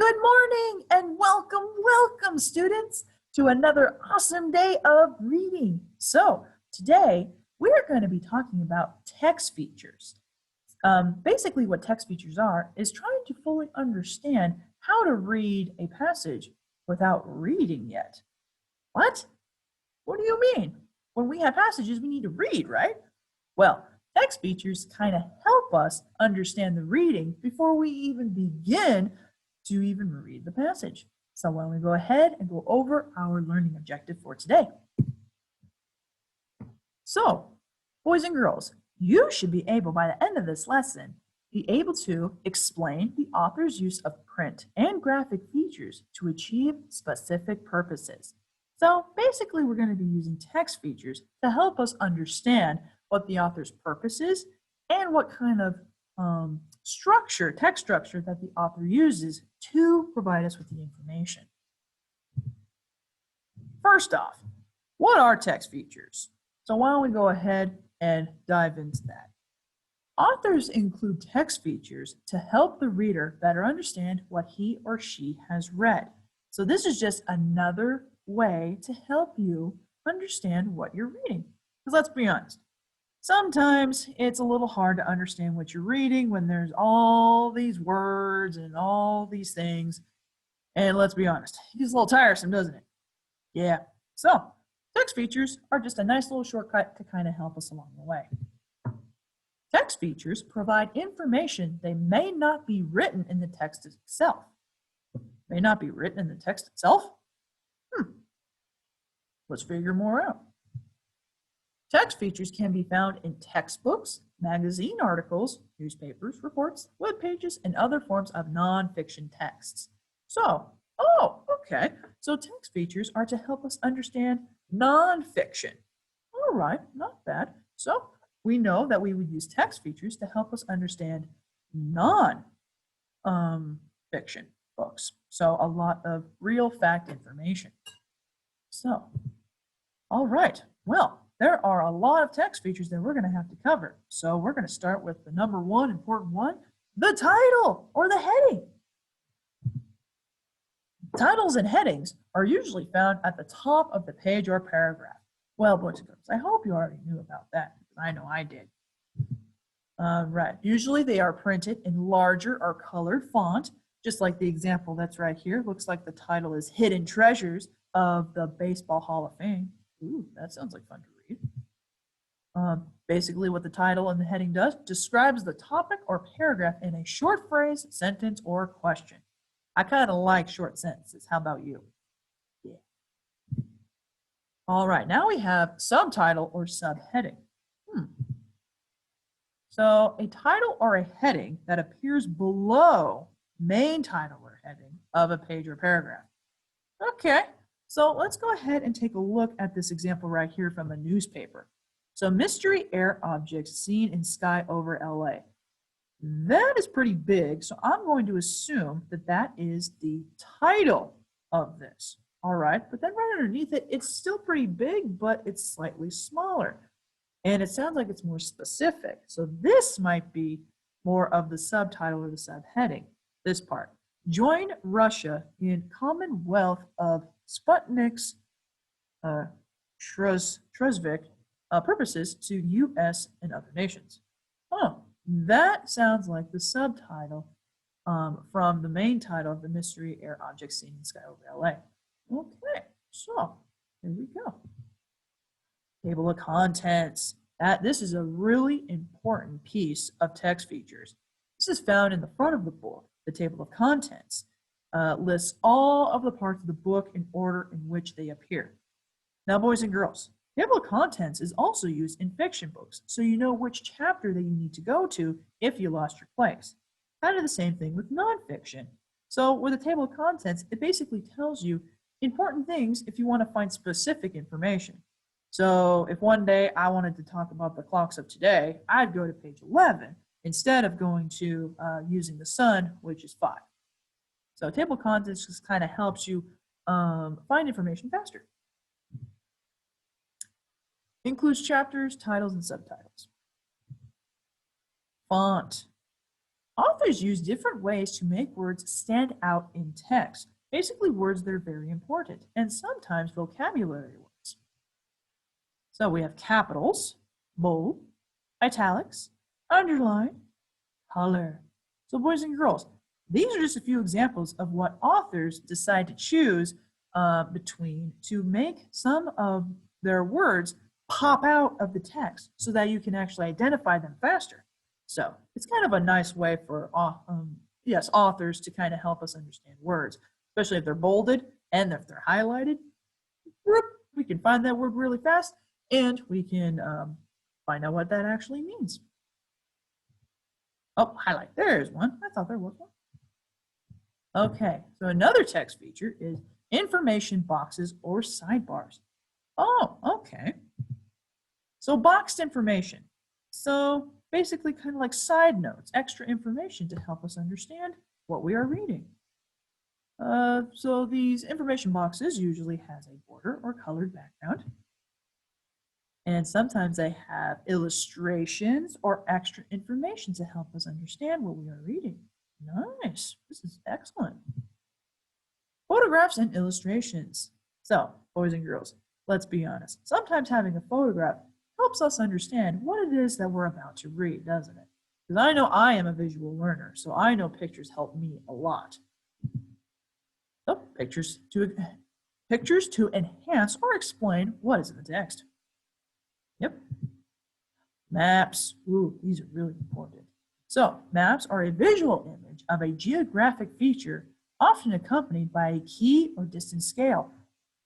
Good morning and welcome students to another awesome day of reading. So today we're going to be talking about text features. Basically what text features are is trying to fully understand how to read a passage without reading yet. What? What do you mean? When we have passages we need to read, right? Well, text features kind of help us understand the reading before we even begin to even read the passage. So why don't we go ahead and go over our learning objective for today. So, boys and girls, you should be able by the end of this lesson be able to explain the author's use of print and graphic features to achieve specific purposes. So basically we're going to be using text features to help us understand what the author's purpose is and what kind of text structure that the author uses to provide us with the information. First off, what are text features? So why don't we go ahead and dive into that. Authors include text features to help the reader better understand what he or she has read. So this is just another way to help you understand what you're reading. Because let's be honest, sometimes it's a little hard to understand what you're reading when there's all these words and all these things. And let's be honest, it gets a little tiresome, doesn't it? Yeah. So text features are just a nice little shortcut to kind of help us along the way. Text features provide information that may not be written in the text itself. May not be written in the text itself? Let's figure more out. Text features can be found in textbooks, magazine articles, newspapers, reports, web pages, and other forms of nonfiction texts. So, okay. So text features are to help us understand nonfiction. All right, not bad. So we know that we would use text features to help us understand non-fiction books. So a lot of real fact information. So, all right, well, there are a lot of text features that we're going to have to cover. So we're going to start with the number one important one, the title or the heading. Titles and headings are usually found at the top of the page or paragraph. Well, boys and girls, I hope you already knew about that, because I know I did. Right, usually they are printed in larger or colored font, just like the example that's right here. Looks like the title is Hidden Treasures of the Baseball Hall of Fame. Ooh, that sounds like fun to read. Basically what the title and the heading does, describes the topic or paragraph in a short phrase, sentence, or question. I kind of like short sentences. How about you? Yeah. All right, now we have subtitle or subheading. So a title or a heading that appears below main title or heading of a page or paragraph. Okay, so let's go ahead and take a look at this example right here from a newspaper. So mystery air objects seen in sky over LA. That is pretty big, so I'm going to assume that that is the title of this. All right, but then right underneath it, it's still pretty big, but it's slightly smaller. And it sounds like it's more specific. So this might be more of the subtitle or the subheading, this part. Join Russia in Commonwealth of Sputnik's Trusvik purposes to U.S. and other nations. Oh, that sounds like the subtitle from the main title of the mystery air object seen in sky over LA. Okay, so here we go. Table of contents. This is a really important piece of text features. This is found in the front of the book. The table of contents lists all of the parts of the book in order in which they appear. Now, boys and girls, table of contents is also used in fiction books, so you know which chapter that you need to go to if you lost your place. Kind of the same thing with nonfiction. So with a table of contents, it basically tells you important things if you want to find specific information. So if one day I wanted to talk about the clocks of today, I'd go to page 11 instead of going to using the sun, which is 5. So table of contents just kind of helps you find information faster. Includes chapters, titles, and subtitles. Font. Authors use different ways to make words stand out in text, basically words that are very important, and sometimes vocabulary words. So we have capitals, bold, italics, underline, color. So boys and girls, these are just a few examples of what authors decide to choose between to make some of their words pop out of the text so that you can actually identify them faster. So it's kind of a nice way for authors to kind of help us understand words, especially if they're bolded and if they're highlighted. We can find that word really fast and we can find out what that actually means. Oh, highlight, there's one. I thought there was one. Okay, so another text feature is information boxes or sidebars. Oh, okay. So boxed information. So basically kind of like side notes, extra information to help us understand what we are reading. So these information boxes usually has a border or colored background. And sometimes they have illustrations or extra information to help us understand what we are reading. Nice, this is excellent. Photographs and illustrations. So, boys and girls, let's be honest. Sometimes having a photograph helps us understand what it is that we're about to read, doesn't it? Because I know I am a visual learner, so I know pictures help me a lot. So, pictures to enhance or explain what is in the text. Yep. Maps. Ooh, these are really important. So, maps are a visual image of a geographic feature, often accompanied by a key or distance scale.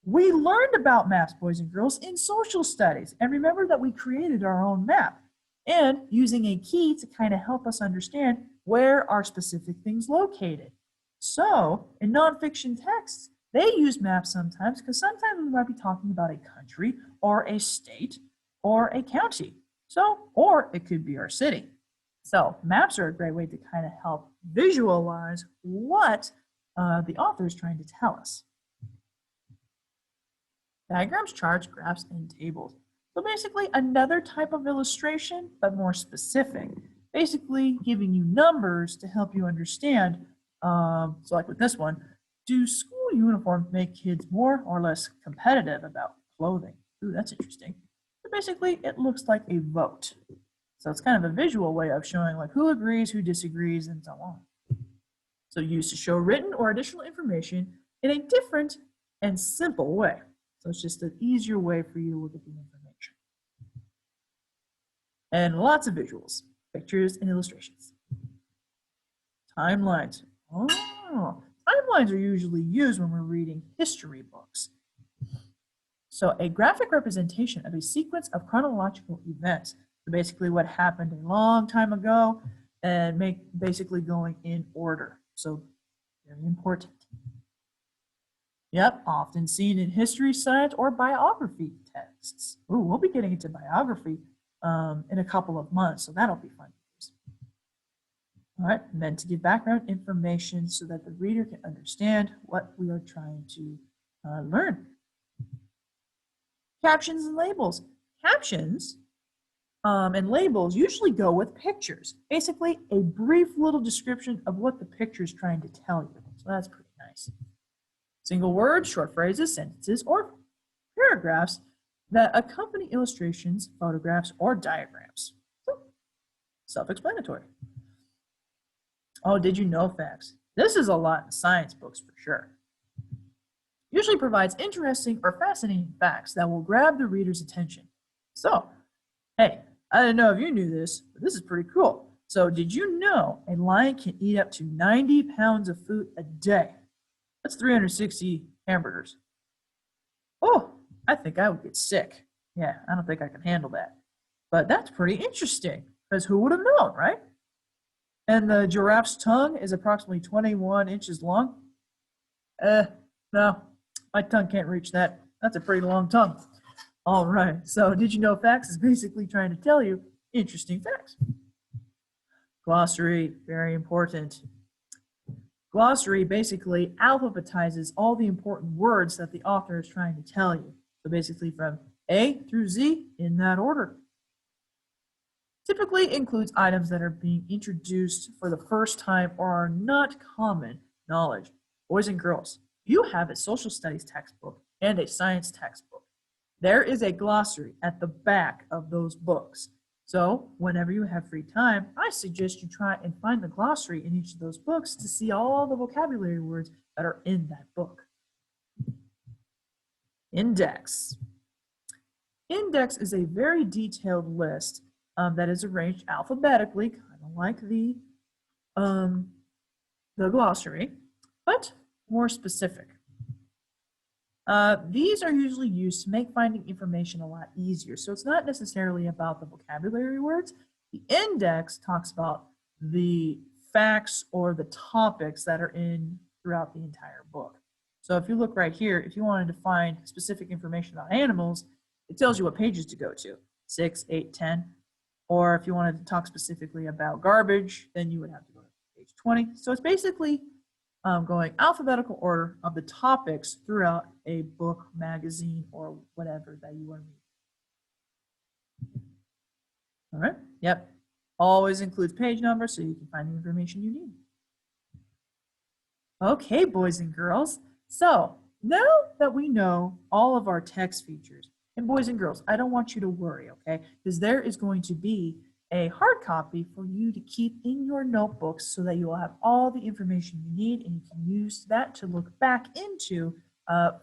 We learned about maps, boys and girls, in social studies. And remember that we created our own map and using a key to kind of help us understand where are specific things located. So, in nonfiction texts, they use maps sometimes because sometimes we might be talking about a country or a state or a county. So, or it could be our city. So maps are a great way to kind of help visualize what the author is trying to tell us. Diagrams, charts, graphs, and tables. So basically another type of illustration, but more specific. Basically giving you numbers to help you understand. So like with this one, do school uniforms make kids more or less competitive about clothing? Ooh, that's interesting. So basically it looks like a vote. So it's kind of a visual way of showing like who agrees, who disagrees, and so on. So used to show written or additional information in a different and simple way. So it's just an easier way for you to look at the information. And lots of visuals, pictures, and illustrations. Timelines. Oh, timelines are usually used when we're reading history books. So a graphic representation of a sequence of chronological events. So basically what happened a long time ago and basically going in order. So very important. Yep, often seen in history, science, or biography texts. Ooh, we'll be getting into biography in a couple of months, so that'll be fun. All right, meant to give background information so that the reader can understand what we are trying to learn. Captions and labels. Captions and labels usually go with pictures. Basically, a brief little description of what the picture is trying to tell you. So that's pretty nice. Single words, short phrases, sentences, or paragraphs that accompany illustrations, photographs, or diagrams. So, self-explanatory. Oh, did you know facts? This is a lot in science books for sure. Usually provides interesting or fascinating facts that will grab the reader's attention. So, hey, I didn't know if you knew this, but this is pretty cool. So did you know a lion can eat up to 90 pounds of food a day? That's 360 hamburgers. Oh, I think I would get sick. Yeah, I don't think I can handle that. But that's pretty interesting, because who would have known, right? And the giraffe's tongue is approximately 21 inches long. No, my tongue can't reach that. That's a pretty long tongue. All right, so did you know facts is basically trying to tell you interesting facts. Glossary, very important. Glossary basically alphabetizes all the important words that the author is trying to tell you. So basically from A through Z in that order. Typically includes items that are being introduced for the first time or are not common knowledge. Boys and girls, you have a social studies textbook and a science textbook. There is a glossary at the back of those books. So whenever you have free time, I suggest you try and find the glossary in each of those books to see all the vocabulary words that are in that book. Index. Index is a very detailed list that is arranged alphabetically, kind of like the glossary, but more specific. These are usually used to make finding information a lot easier. So it's not necessarily about the vocabulary words. The index talks about the facts or the topics that are in throughout the entire book. So if you look right here, if you wanted to find specific information about animals, it tells you what pages to go to, 6, 8, 10. Or if you wanted to talk specifically about garbage, then you would have to go to page 20. So it's basically going alphabetical order of the topics throughout a book, magazine, or whatever that you want to read. All right, yep. Always includes page numbers so you can find the information you need. Okay, boys and girls. So now that we know all of our text features, and boys and girls, I don't want you to worry, okay? Because there is going to be a hard copy for you to keep in your notebooks so that you will have all the information you need and you can use that to look back into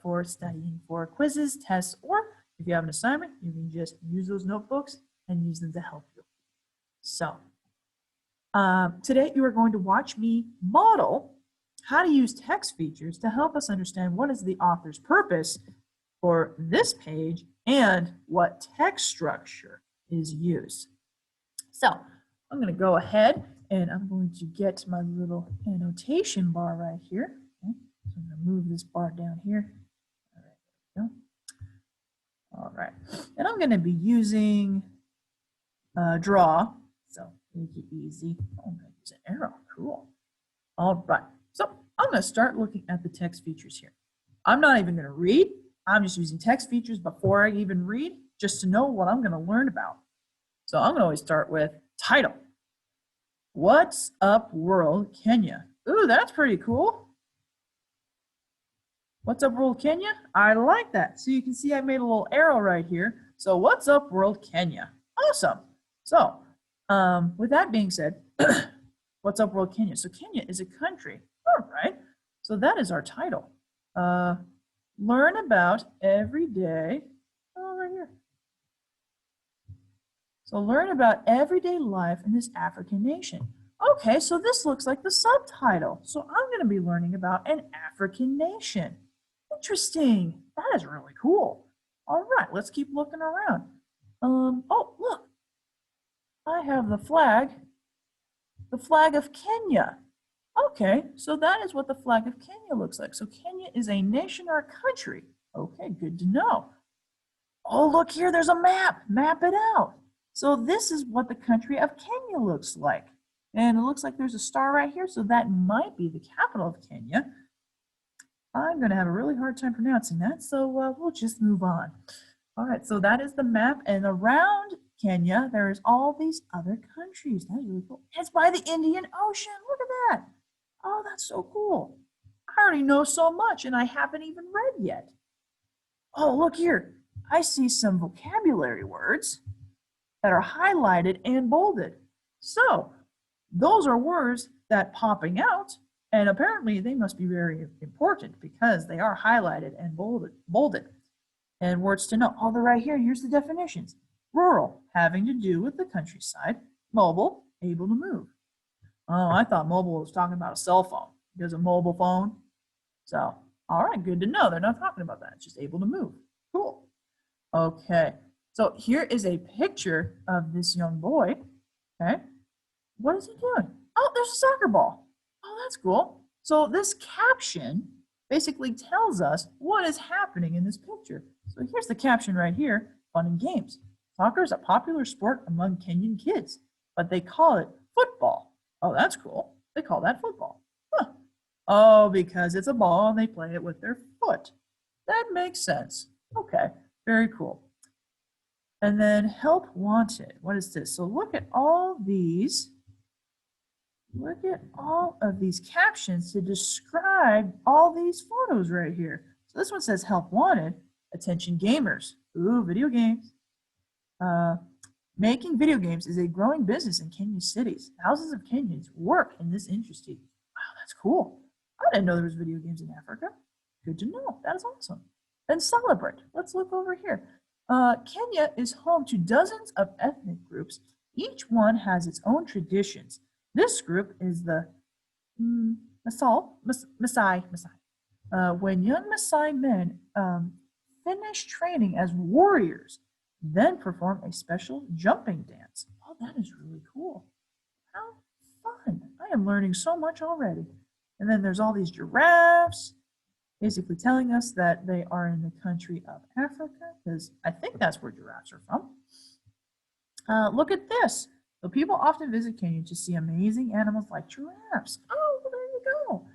for studying for quizzes, tests, or if you have an assignment, you can just use those notebooks and use them to help you. So today you are going to watch me model how to use text features to help us understand what is the author's purpose for this page and what text structure is used. So I'm going to go ahead and I'm going to get my little annotation bar right here. Okay. So I'm going to move this bar down here. All right, there we go. All right, and I'm going to be using draw. So make it easy. Oh, I'm going to use an arrow. Cool. All right. So I'm going to start looking at the text features here. I'm not even going to read. I'm just using text features before I even read, just to know what I'm going to learn about. So I'm going to always start with title. What's up, world, Kenya? Ooh, that's pretty cool. What's up, world, Kenya? I like that. So you can see I made a little arrow right here. So what's up, world, Kenya? Awesome. So with that being said, what's up, world, Kenya? So Kenya is a country. All right. So that is our title. Learn about everyday, right here. So learn about everyday life in this African nation. Okay, so this looks like the subtitle. So I'm going to be learning about an African nation. Interesting. That is really cool. All right, let's keep looking around. Oh, look. I have the flag of Kenya. Okay, so that is what the flag of Kenya looks like. So Kenya is a nation or a country. Okay, good to know. Oh, look here, there's a map. Map it out. So this is what the country of Kenya looks like. And it looks like there's a star right here, so that might be the capital of Kenya. I'm going to have a really hard time pronouncing that, so we'll just move on. All right, so that is the map, and around Kenya, there's all these other countries. That's really cool. It's by the Indian Ocean. Look at that. Oh, that's so cool. I already know so much, and I haven't even read yet. Oh, look here. I see some vocabulary words that are highlighted and bolded. So those are words that popping out, and apparently they must be very important because they are highlighted and bolded. And words to know. All the right here, here's the definitions. Rural, having to do with the countryside. Mobile, able to move. Oh, I thought mobile was talking about a cell phone. There's a mobile phone. So, all right, good to know. They're not talking about that. It's just able to move. Cool. Okay, so here is a picture of this young boy. Okay, what is he doing? Oh, there's a soccer ball. Oh, that's cool. So this caption basically tells us what is happening in this picture. So here's the caption right here, fun and games. Soccer is a popular sport among Kenyan kids, but they call it football. Oh, that's cool. They call that football. Huh. Oh, because it's a ball and they play it with their foot. That makes sense. Okay, very cool. And then help wanted. What is this? So look at all these. Look at all of these captions to describe all these photos right here. So this one says help wanted. Attention gamers. Ooh, video games. Making video games is a growing business in Kenyan cities. Thousands of Kenyans work in this industry. Wow, that's cool. I didn't know there was video games in Africa. Good to know. That is awesome. Then celebrate. Let's look over here. Kenya is home to dozens of ethnic groups. Each one has its own traditions. This group is the Maasai. When young Maasai men finish training as warriors, then perform a special jumping dance. Oh, that is really cool. How fun. I am learning so much already. And then there's all these giraffes, basically telling us that they are in the country of Africa, because I think that's where giraffes are from. Look at this. So people often visit Kenya to see amazing animals like giraffes. Oh, well, there you go.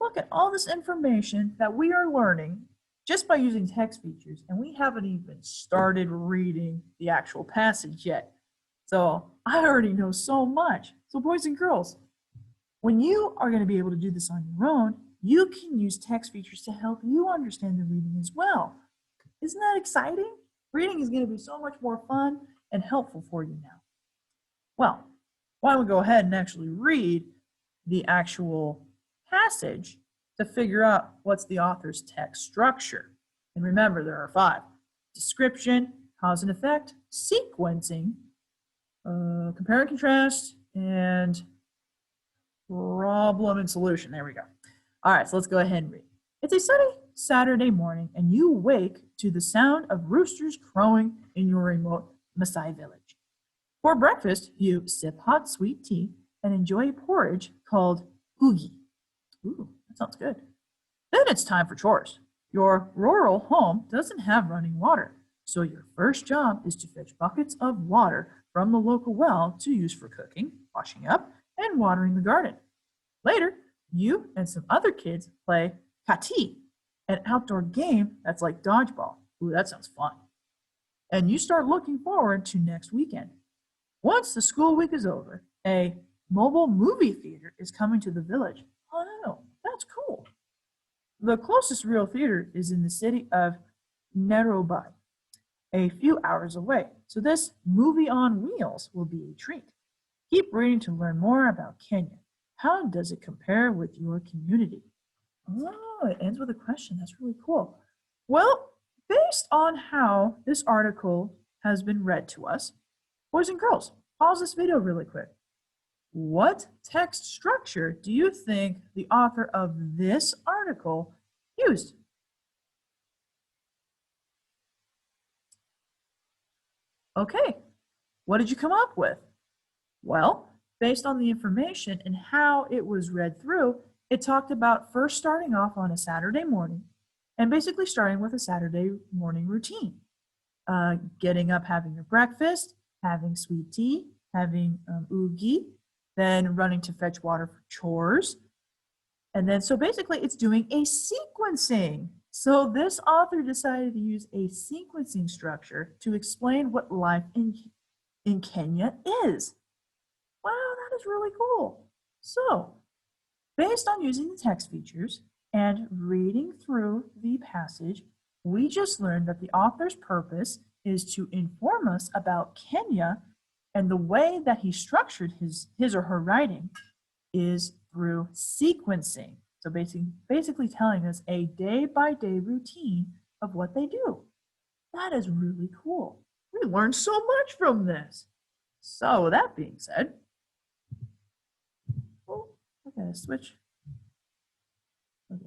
Look at all this information that we are learning just by using text features, and we haven't even started reading the actual passage yet. So I already know so much. So boys and girls, when you are going to be able to do this on your own, you can use text features to help you understand the reading as well. Isn't that exciting? Reading is going to be so much more fun and helpful for you now. Well, why don't we go ahead and actually read the actual passage to figure out what's the author's text structure. And remember, there are 5. Description, cause and effect, sequencing, compare and contrast, and problem and solution. There we go. All right, so let's go ahead and read. It's a sunny Saturday morning, and you wake to the sound of roosters crowing in your remote Maasai village. For breakfast, you sip hot sweet tea and enjoy a porridge called ugi. Ooh, that sounds good. Then it's time for chores. Your rural home doesn't have running water, so your first job is to fetch buckets of water from the local well to use for cooking, washing up, and watering the garden. Later, you and some other kids play kati, an outdoor game that's like dodgeball. Ooh, that sounds fun. And you start looking forward to next weekend. Once the school week is over, a mobile movie theater is coming to the village. Oh, no, that's cool. The closest real theater is in the city of Nairobi, a few hours away. So this movie on wheels will be a treat. Keep reading to learn more about Kenya. How does it compare with your community? Oh, it ends with a question. That's really cool. Well, based on how this article has been read to us, boys and girls, pause this video really quick. What text structure do you think the author of this article used? Okay, what did you come up with? Well, based on the information and how it was read through, it talked about first starting off on a Saturday morning and basically starting with a Saturday morning routine. Getting up, having your breakfast, having sweet tea, having ugi, then running to fetch water for chores. And then, so basically it's doing a sequencing. So this author decided to use a sequencing structure to explain what life in Kenya is. Wow, that is really cool. So based on using the text features and reading through the passage, we just learned that the author's purpose is to inform us about Kenya, and the way that he structured his or her writing is through sequencing. So basically telling us a day-by-day routine of what they do. That is really cool. We learned so much from this. So with that being said, oh, I gotta switch. Okay,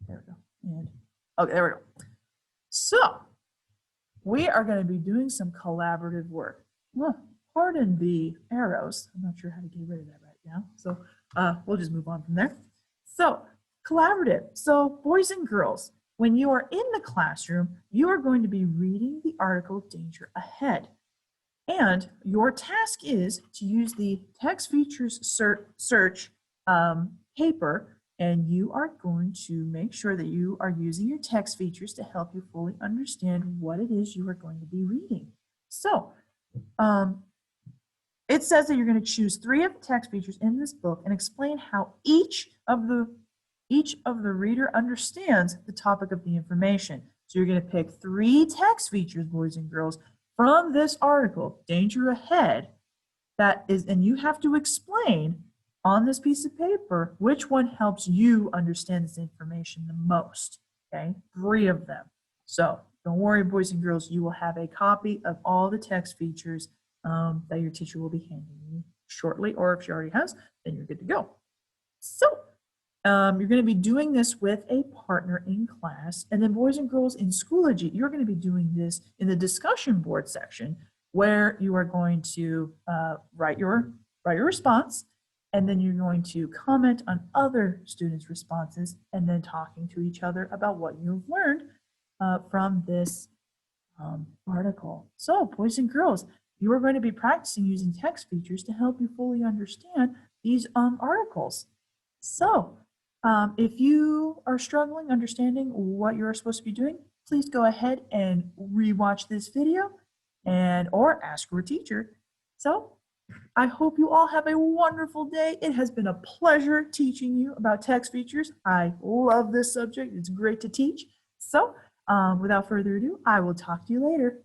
there we go. And okay, there we go. So we are going to be doing some collaborative work. Well, pardon the arrows. I'm not sure how to get rid of that right now. So we'll just move on from there. So collaborative. So boys and girls, when you are in the classroom, you are going to be reading the article Danger Ahead. And your task is to use the text features search paper and you are going to make sure that you are using your text features to help you fully understand what it is you are going to be reading. So it says that you're going to choose 3 of the text features in this book and explain how each of the reader understands the topic of the information. So you're going to pick 3 text features, boys and girls, from this article, Danger Ahead, and you have to explain on this piece of paper which one helps you understand this information the most. Okay, 3 of them. So don't worry, boys and girls, you will have a copy of all the text features that your teacher will be handing you shortly, or if she already has, then you're good to go. So you're going to be doing this with a partner in class, and then boys and girls in Schoology, you're going to be doing this in the discussion board section, where you are going to write your response, and then you're going to comment on other students' responses, and then talking to each other about what you've learned from this article. So, boys and girls, you are going to be practicing using text features to help you fully understand these articles. So, if you are struggling understanding what you're supposed to be doing, please go ahead and rewatch this video or ask your teacher. So, I hope you all have a wonderful day. It has been a pleasure teaching you about text features. I love this subject. It's great to teach. So, without further ado, I will talk to you later.